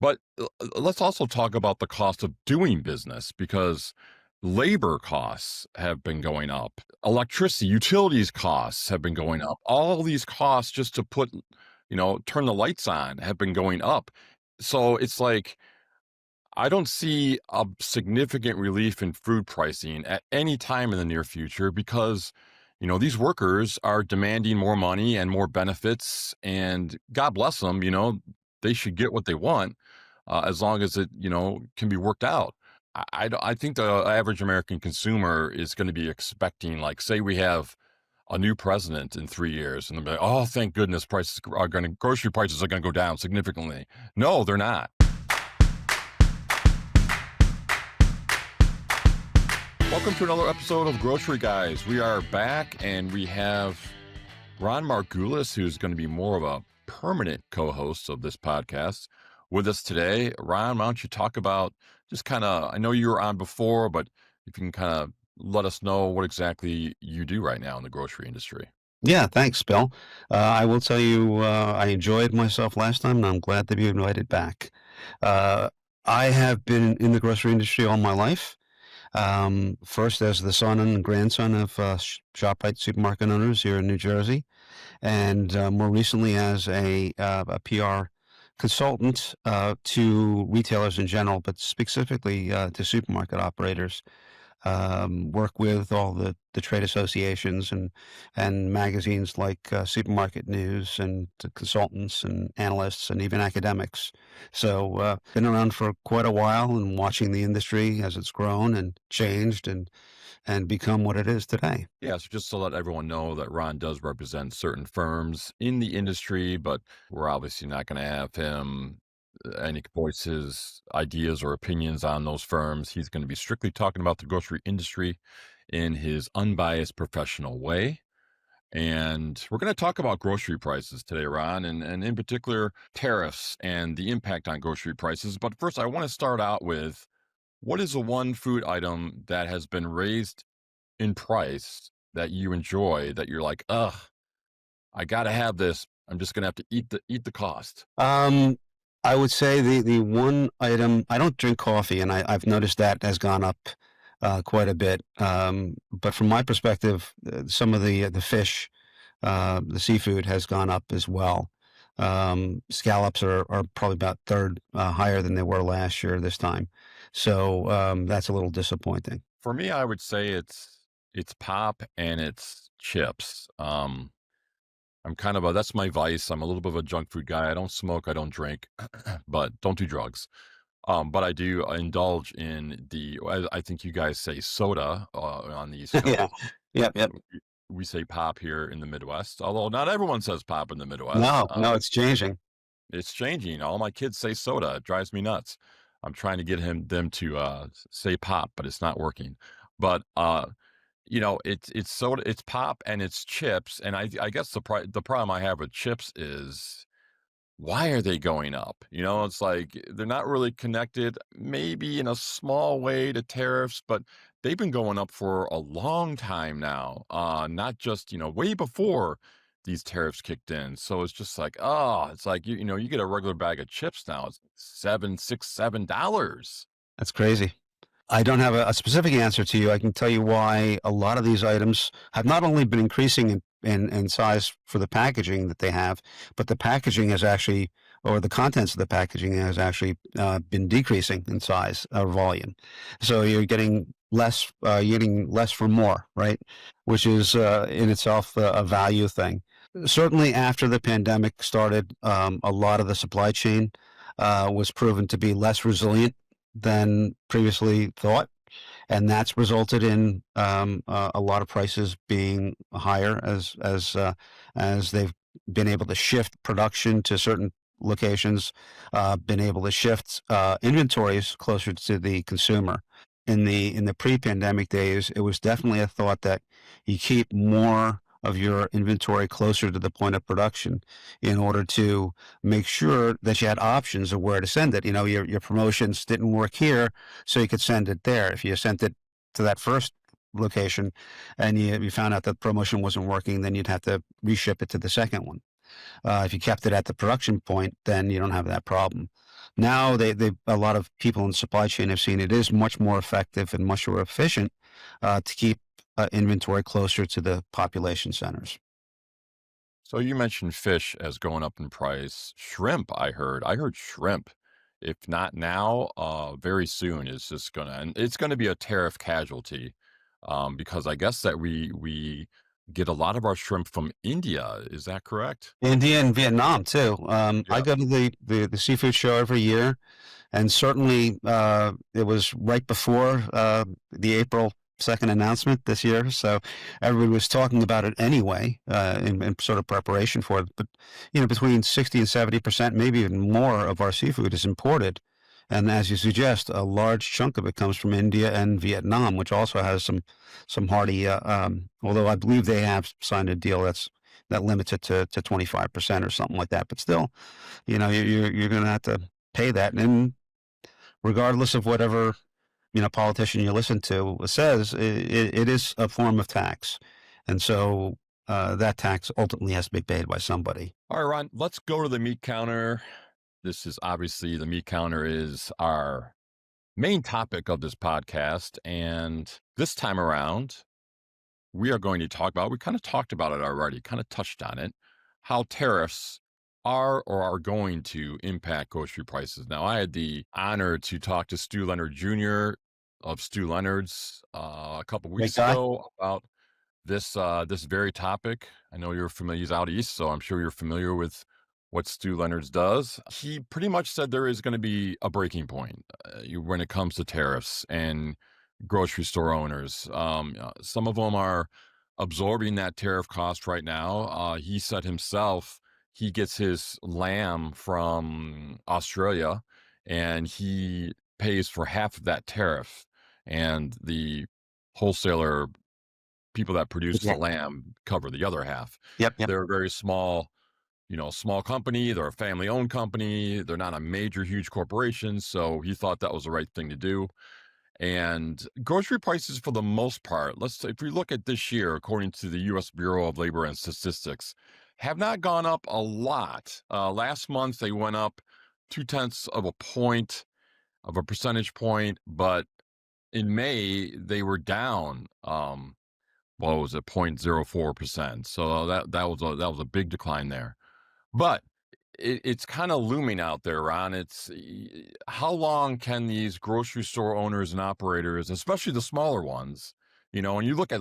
But let's also talk about the cost of doing business because labor costs have been going up. Electricity, utilities costs have been going up. All these costs just to put, turn the lights on have been going up. So it's like, I don't see a significant relief in food pricing at any time in the near future because, these workers are demanding more money and more benefits. And God bless them, they should get what they want as long as it, can be worked out. I think the average American consumer is going to be expecting, like, say we have a new president in 3 years, and they'll be like, oh, thank goodness grocery prices are going to go down significantly. No, they're not. Welcome to another episode of Grocery Guys. We are back and we have Ron Margulis, who's going to be more of a permanent co-host of this podcast with us today. Ron, why don't you talk about just kind of, I know you were on before, but if you can kind of let us know what exactly you do right now in the grocery industry. Yeah, thanks, Bill. I will tell you, I enjoyed myself last time, and I'm glad to be invited back. Uh, I have been in the grocery industry all my life. First, as the son and grandson of ShopRite supermarket owners here in New Jersey, and more recently as a PR consultant to retailers in general, but specifically to supermarket operators. Work with all the trade associations and magazines like Supermarket News and the consultants and analysts and even academics. So been around for quite a while and watching the industry as it's grown and changed and become what it is today. Yeah, so just to let everyone know that Ron does represent certain firms in the industry, but we're obviously not going to have him any voice his ideas or opinions on those firms. He's going to be strictly talking about the grocery industry in his unbiased professional way. And we're going to talk about grocery prices today, Ron, and in particular, tariffs and the impact on grocery prices. But first, I want to start out with what is the one food item that has been raised in price that you enjoy that you're like, ugh, I gotta have this. I'm just gonna have to eat the cost. Um, I would say the one item I don't drink coffee, and I've noticed that has gone up quite a bit. But from my perspective, some of the fish, the seafood has gone up as well. Scallops are probably about third higher than they were last year this time, so that's a little disappointing. For me, I would say it's pop and it's chips. I'm kind of a that's my vice. I'm a little bit of a junk food guy. I don't smoke, I don't drink, but don't do drugs. But I do indulge in I think you guys say soda on the East Yeah, Coast. yep, yep. We say pop here in the Midwest, although not everyone says pop in the Midwest. No, no, it's changing. It's changing. All my kids say soda. It drives me nuts. I'm trying to get them to say pop, but it's not working. But it's soda, it's pop, and it's chips. And I guess the problem I have with chips is why are they going up? It's like they're not really connected, maybe in a small way to tariffs, but they've been going up for a long time now. Not just, way before these tariffs kicked in. So it's just like, oh, it's like you get a regular bag of chips now. It's $7. That's crazy. I don't have a specific answer to you. I can tell you why a lot of these items have not only been increasing in size for the packaging that they have, but the packaging has actually, or the contents of the packaging has actually been decreasing in size or volume. So you're getting less for more, right? Which is in itself a value thing. Certainly after the pandemic started, a lot of the supply chain was proven to be less resilient than previously thought, and that's resulted in a lot of prices being higher as they've been able to shift production to certain locations, been able to shift inventories closer to the consumer. In the pre-pandemic days, it was definitely a thought that you keep more of your inventory closer to the point of production in order to make sure that you had options of where to send it. Your promotions didn't work here, so you could send it there. If you sent it to that first location and you found out that promotion wasn't working, then you'd have to reship it to the second one. If you kept it at the production point, then you don't have that problem. Now they a lot of people in the supply chain have seen it is much more effective and much more efficient to keep inventory closer to the population centers. So you mentioned fish as going up in price. Shrimp, I heard shrimp. If not now, very soon is just gonna, and it's gonna be a tariff casualty, because I guess that we get a lot of our shrimp from India. Is that correct? India and Vietnam too. I Yeah. go to the seafood show every year, and certainly it was right before the April 2nd announcement this year, so everybody was talking about it anyway in sort of preparation for it. But between 60 and 70%, maybe even more, of our seafood is imported, and as you suggest, a large chunk of it comes from India and Vietnam, which also has some hardy. Although I believe they have signed a deal that limits it to 25% or something like that, but still, you're going to have to pay that, and regardless of whatever politician you listen to says, it is a form of tax, and so that tax ultimately has to be paid by somebody. All right, Ron, let's go to the meat counter. This is obviously the meat counter is our main topic of this podcast. And this time around, we are going to talk about, we kind of talked about it already, kind of touched on it, how tariffs are or are going to impact grocery prices. Now, I had the honor to talk to Stu Leonard Jr. of Stu Leonard's a couple Great weeks guy. ago about this very topic. I know you're familiar. He's out east, so I'm sure you're familiar with what Stu Leonard's does. He pretty much said there is going to be a breaking point when it comes to tariffs and grocery store owners. Some of them are absorbing that tariff cost right now. He said himself he gets his lamb from Australia, and he pays for half of that tariff, and the wholesaler people that produce the Yeah. lamb cover the other half. Yep. Yep. They're a very small, small company. They're a family owned company. They're not a major, huge corporation. So he thought that was the right thing to do. And grocery prices, for the most part, if we look at this year, according to the U.S. Bureau of Labor and Statistics, have not gone up a lot. Last month, they went up 0.2 of a percentage point, but in May, they were down. What was it, 0.04%. So that was a big decline there. But it's kind of looming out there, Ron. How long can these grocery store owners and operators, especially the smaller ones, and you look at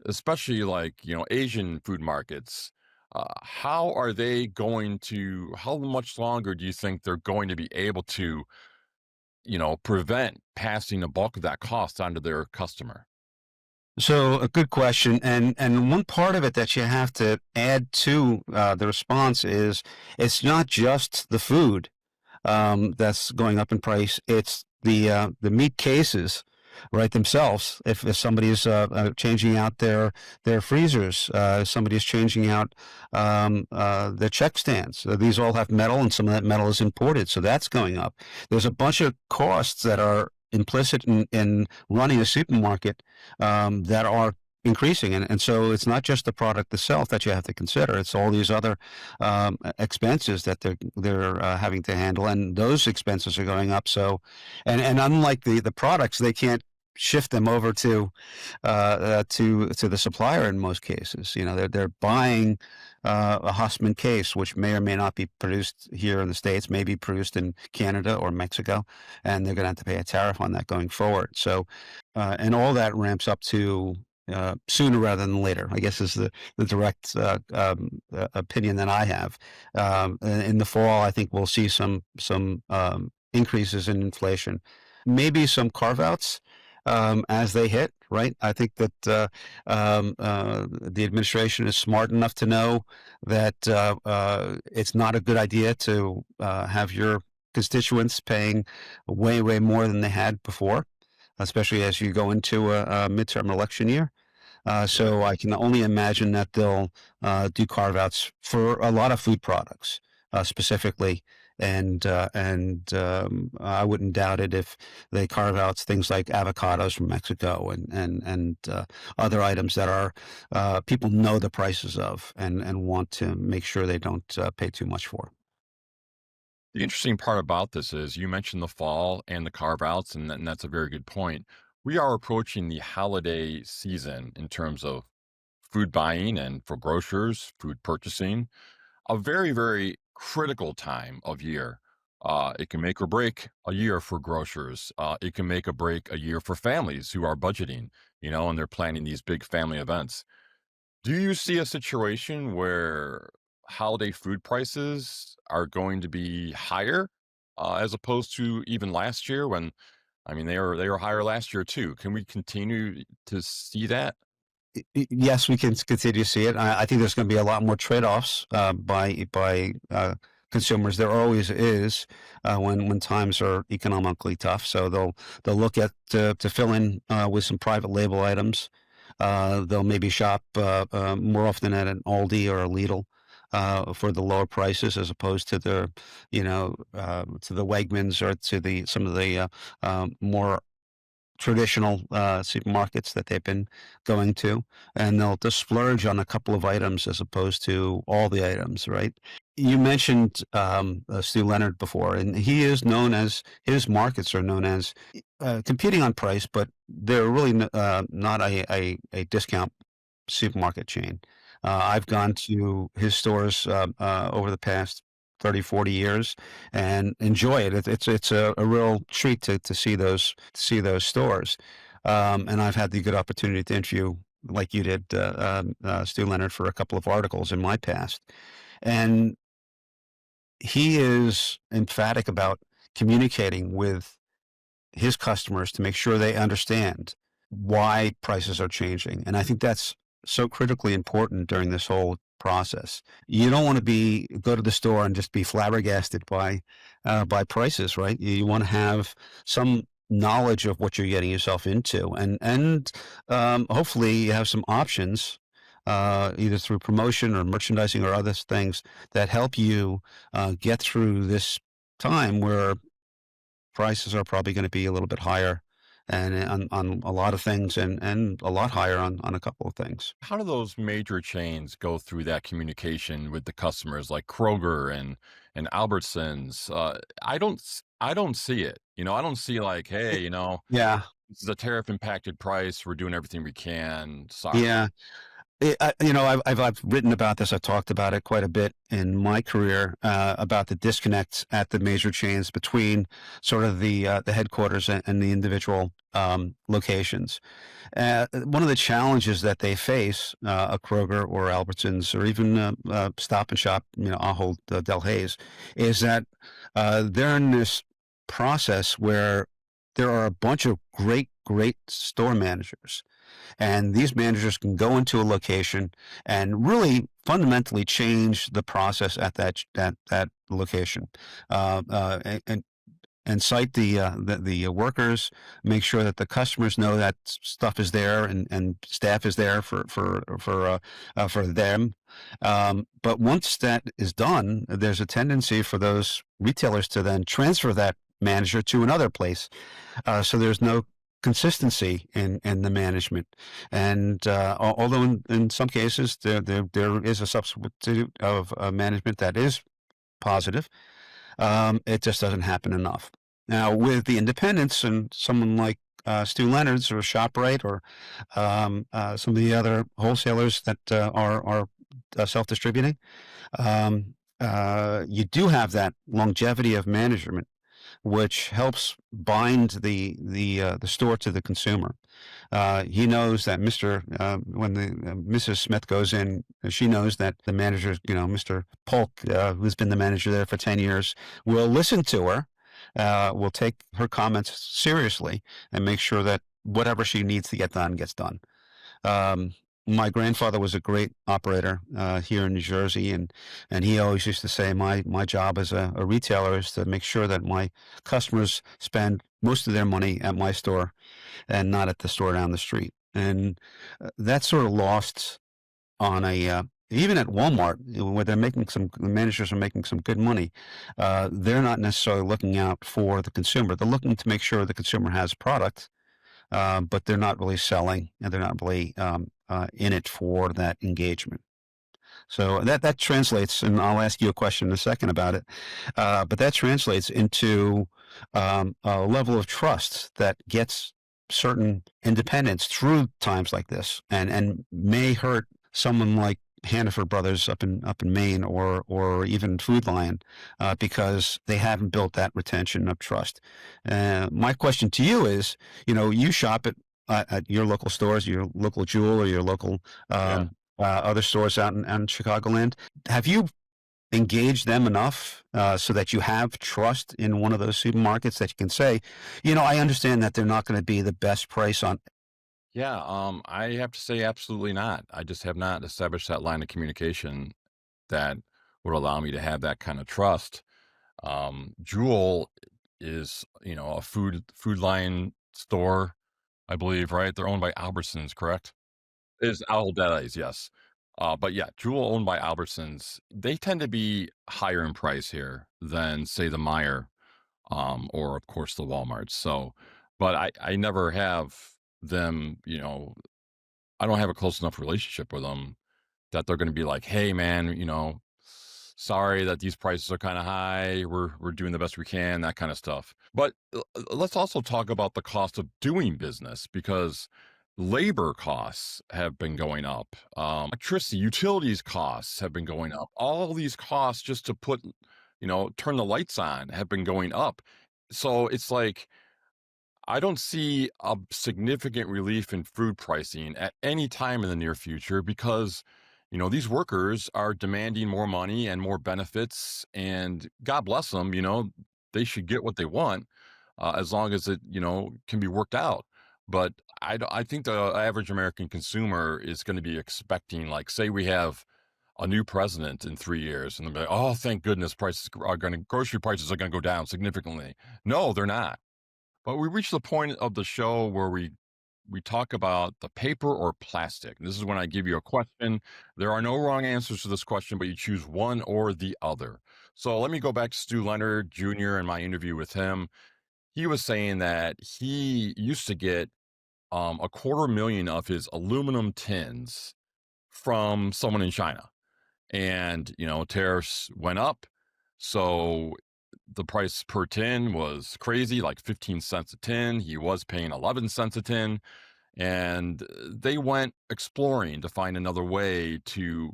especially Asian food markets, how much longer do you think they're going to be able to, prevent passing the bulk of that cost onto their customer? So a good question, and one part of it that you have to add to the response is it's not just the food that's going up in price. It's the meat cases, right, themselves. If somebody is changing out their freezers, somebody is changing out their check stands. These all have metal, and some of that metal is imported, so that's going up. There's a bunch of costs that are implicit in running a supermarket that are increasing, and so it's not just the product itself that you have to consider. It's all these other expenses that they're having to handle, and those expenses are going up. So, and unlike the products, they can't shift them over to the supplier in most cases. They're buying a Hussman case, which may or may not be produced here in the States, may be produced in Canada or Mexico, and they're going to have to pay a tariff on that going forward. So, and all that ramps up to sooner rather than later, I guess, is the direct opinion that I have. In the fall, I think we'll see some increases in inflation, maybe some carve outs as they hit. Right, I think that the administration is smart enough to know that it's not a good idea to have your constituents paying way, way more than they had before, especially as you go into a midterm election year. Right. So I can only imagine that they'll do carve outs for a lot of food products specifically. And I wouldn't doubt it if they carve out things like avocados from Mexico and other items that are people know the prices of and want to make sure they don't pay too much for. The interesting part about this is you mentioned the fall and the carve outs, and that's a very good point. We are approaching the holiday season in terms of food buying and for grocers, food purchasing, a very, very critical time of year. It can make or break a year for grocers. It can make or break a year for families who are budgeting, and they're planning these big family events. Do you see a situation where holiday food prices are going to be higher, as opposed to even last year when, I mean, they were higher last year too. Can we continue to see that? Yes, we can continue to see it. I think there's going to be a lot more trade-offs by consumers. There always is when times are economically tough. So they'll look at to fill in with some private label items. They'll maybe shop more often at an Aldi or a Lidl for the lower prices, as opposed to to the Wegmans or to the some of the more traditional supermarkets that they've been going to, and they'll just splurge on a couple of items as opposed to all the items, right? You mentioned Stu Leonard before, and he is known as his markets are known as competing on price, but they're really not a discount supermarket chain. I've gone to his stores over the past 30, 40 years and enjoy it. It's a real treat to see those stores. And I've had the good opportunity to interview, like you did, Stu Leonard, for a couple of articles in my past. And he is emphatic about communicating with his customers to make sure they understand why prices are changing. And I think that's so critically important during this whole process. You don't want to be go to the store and just be flabbergasted by prices, right? You want to have some knowledge of what you're getting yourself into, and hopefully you have some options. Either through promotion or merchandising or other things that help you get through this time where prices are probably going to be a little bit higher and on a lot of things and a lot higher on a couple of things. How do those major chains go through that communication with the customers, like Kroger and Albertsons? I don't see it. I don't see like, hey, It, yeah, this is a tariff impacted price. We're doing everything we can. Sorry. yeah. I've written about this. I've talked about it quite a bit in my career about the disconnect at the major chains between sort of the headquarters and the individual locations. One of the challenges that they face, a Kroger or Albertsons or even Stop and Shop, Ahold Del Hayes, is that they're in this process where there are a bunch of great store managers, and these managers can go into a location and really fundamentally change the process at that location, and cite the workers, make sure that the customers know that stuff is there and staff is there for them. But once that is done, there's a tendency for those retailers to then transfer that manager to another place. So there's no consistency in the management. And although in some cases there is a substitute of management that is positive, it just doesn't happen enough. Now, with the independents and someone like Stu Leonard's or ShopRite or some of the other wholesalers that are self-distributing, you do have that longevity of management, which helps bind the store to the consumer. He knows that when the Mrs. Smith goes in, she knows that the manager, Mr. Polk, who's been the manager there for 10 years, will listen to her, will take her comments seriously, and make sure that whatever she needs to get done gets done. Um, my grandfather was a great operator here in New Jersey, and he always used to say, my job as a retailer is to make sure that my customers spend most of their money at my store and not at the store down the street. And that's sort of lost on even at Walmart, where the managers are making some good money. They're not necessarily looking out for the consumer. They're looking to make sure the consumer has product, but they're not really selling, and they're not really in it for that engagement. So that translates, and I'll ask you a question in a second about it. But that translates into a level of trust that gets certain independence through times like this, and may hurt someone like Hannaford Brothers up in Maine, or even Food Lion, because they haven't built that retention of trust. My question to you is, you shop at your local stores, your local Jewel, or your local Yeah. other stores out in Chicagoland. Have you engaged them enough so that you have trust in one of those supermarkets that you can say, I understand that they're not going to be the best price on. Yeah, I have to say absolutely not. I just have not established that line of communication that would allow me to have that kind of trust. Jewel is, a food line store, I believe, right? They're owned by Albertsons, correct? Is Aldelis, yes. But yeah, Jewel owned by Albertsons, they tend to be higher in price here than, say, the Meijer, or of course the Walmarts. So, but I never have them, I don't have a close enough relationship with them that they're going to be like, "Hey, man, sorry that these prices are kind of high. We're doing the best we can," that kind of stuff. But let's also talk about the cost of doing business because labor costs have been going up. Electricity, utilities costs have been going up. All these costs just to turn the lights on have been going up. So it's like I don't see a significant relief in food pricing at any time in the near future because, these workers are demanding more money and more benefits. And God bless them, they should get what they want as long as it, can be worked out. But I think the average American consumer is going to be expecting, like, say, we have a new president in 3 years, and they'll be like, oh, thank goodness grocery prices are going to go down significantly. No, they're not. But we reached the point of the show where we talk about the paper or plastic. And this is when I give you a question. There are no wrong answers to this question, but you choose one or the other. So let me go back to Stu Leonard Jr. and my interview with him. He was saying that he used to get a quarter million of his aluminum tins from someone in China. And, tariffs went up. So the price per tin was crazy, like 15 cents a tin. He was paying 11 cents a tin. And they went exploring to find another way to,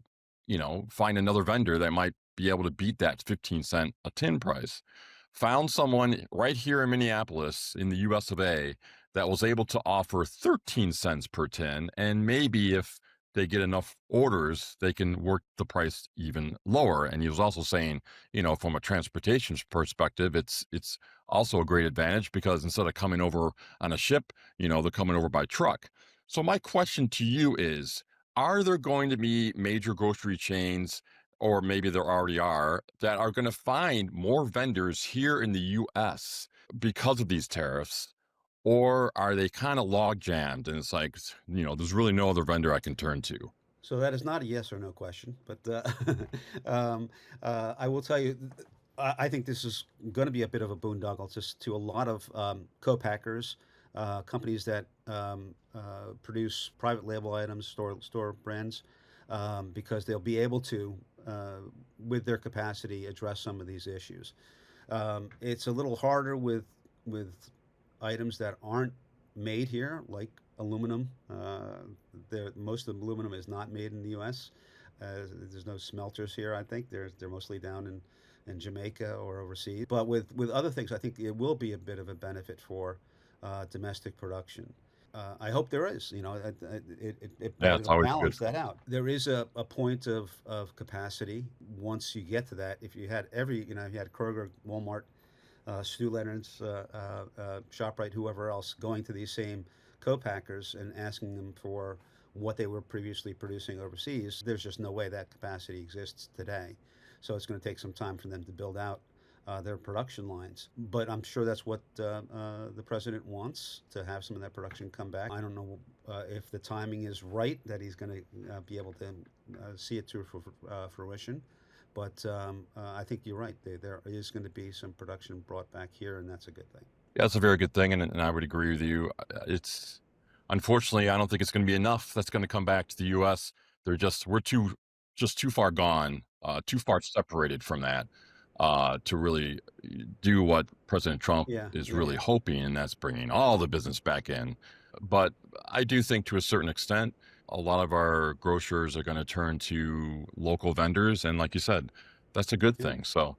find another vendor that might be able to beat that 15-cent a tin price. Found someone right here in Minneapolis in the US of A that was able to offer 13 cents per tin. And maybe if they get enough orders, they can work the price even lower. And he was also saying, from a transportation perspective, it's also a great advantage because instead of coming over on a ship, they're coming over by truck. So my question to you is, are there going to be major grocery chains, or maybe there already are, that are going to find more vendors here in the US because of these tariffs? Or are they kind of log jammed and it's like, there's really no other vendor I can turn to? So that is not a yes or no question, but I will tell you, I think this is going to be a bit of a boondoggle to a lot of co-packers, companies that produce private label items, store brands, because they'll be able to, with their capacity, address some of these issues. It's a little harder with items that aren't made here, like aluminum. Most of the aluminum is not made in the U.S. There's no smelters here. I think they're mostly down in Jamaica or overseas. But with other things, I think it will be a bit of a benefit for domestic production. I hope there is. It Yeah, probably it's will always good. balance that out. There is a point of capacity once you get to that. If you had you had Kroger, Walmart, Stu Leonard's, ShopRite, whoever else, going to these same co-packers and asking them for what they were previously producing overseas, there's just no way that capacity exists today. So it's going to take some time for them to build out their production lines. But I'm sure that's what the president wants, to have some of that production come back. I don't know if the timing is right, that he's going to be able to see it to fruition. But I think you're right. There is going to be some production brought back here, and that's a good thing. Yeah, that's a very good thing, and I would agree with you. It's unfortunately, I don't think it's going to be enough that's going to come back to the U.S. We're too just too far gone, too far separated from that to really do what President Trump Yeah, is yeah, really yeah. hoping, and that's bringing all the business back in. But I do think to a certain extent, a lot of our grocers are going to turn to local vendors. And like you said, that's a good Yeah. thing. So,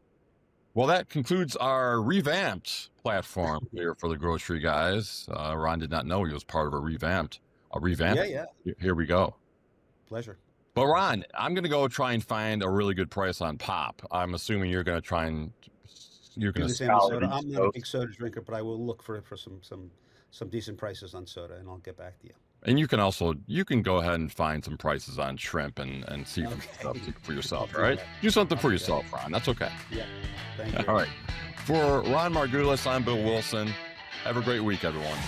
well, that concludes our revamped platform here for the grocery guys. Ron did not know he was part of a Yeah, revamping. yeah. Here we go. Pleasure. But Ron, I'm going to go try and find a really good price on pop. I'm assuming you're going to you're Do going to the same with scour soda. the I'm East not a big Coast, soda drinker, but I will look for some decent prices on soda, and I'll get back to you. and you can go ahead and find some prices on shrimp and seafood stuff Okay. for I'll yourself. All do right, that. do something I'll for do that. yourself, Ron. That's okay. Yeah. Thank you. All right. For Ron Margulis, I'm Bill Wilson. Have a great week, everyone.